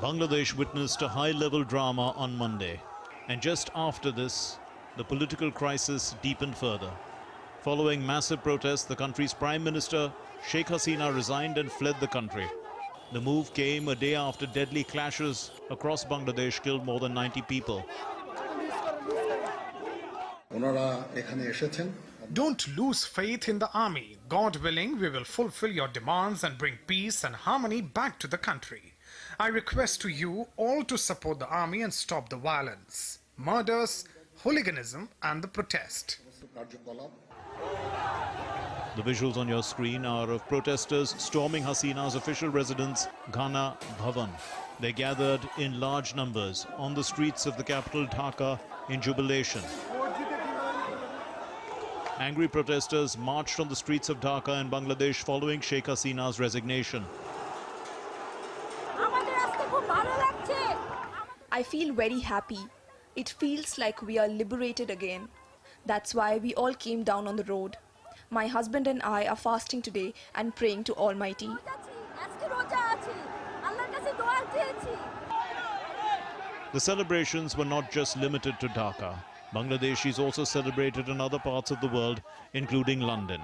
Bangladesh witnessed a high-level drama on Monday, and just after this, the political crisis deepened further. Following massive protests, the country's Prime Minister Sheikh Hasina resigned and fled the country. The move came a day after deadly clashes across Bangladesh killed more than 90 people. Don't lose faith in the army. God willing, we will fulfill your demands and bring peace and harmony back to the country. I request to you all to support the army and stop the violence, murders, hooliganism and the protest. The visuals on your screen are of protesters storming Hasina's official residence, Ghana Bhavan. They gathered in large numbers on the streets of the capital Dhaka in jubilation. Angry protesters marched on the streets of Dhaka in Bangladesh following Sheikh Hasina's resignation. I feel very happy. It feels like we are liberated again. That's why we all came down on the road. My husband and I are fasting today and praying to Almighty. The celebrations were not just limited to Dhaka. Bangladeshis also celebrated in other parts of the world, including London.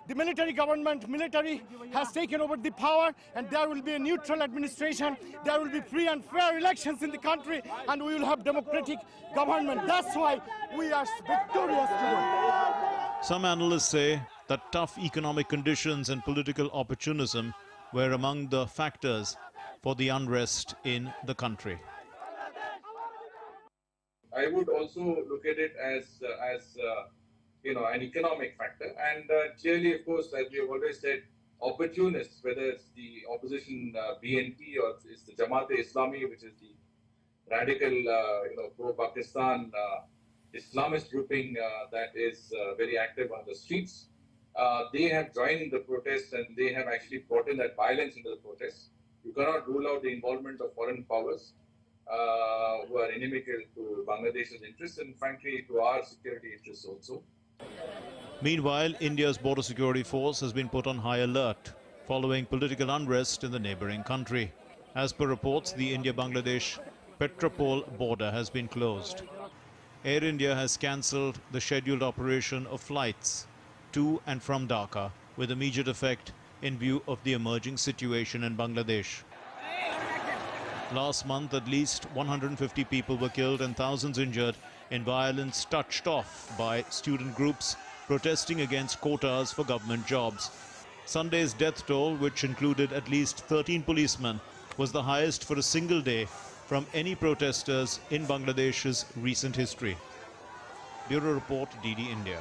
The military has taken over the power, and there will be a neutral administration. There will be free and fair elections in the country, and we will have democratic government. That's why we are victorious today. Some analysts say that tough economic conditions and political opportunism were among the factors for the unrest in the country. I would also look at it as an economic factor, and clearly, of course, as we have always said, opportunists, whether it's the opposition BNP or it's the Jamaat-e-Islami, which is the radical, pro-Pakistan Islamist grouping that is very active on the streets, they have joined the protests and they have actually brought in that violence into the protests. You cannot rule out the involvement of foreign powers who are inimical to Bangladesh's interests and, frankly, to our security interests also. Meanwhile, India's border security force has been put on high alert following political unrest in the neighboring country. As per reports, the India-Bangladesh Petropol border has been closed. Air India has cancelled the scheduled operation of flights to and from Dhaka with immediate effect in view of the emerging situation in Bangladesh. Last month, at least 150 people were killed and thousands injured in violence touched off by student groups protesting against quotas for government jobs. Sunday's death toll, which included at least 13 policemen, was the highest for a single day from any protesters in Bangladesh's recent history. Bureau Report, DD India.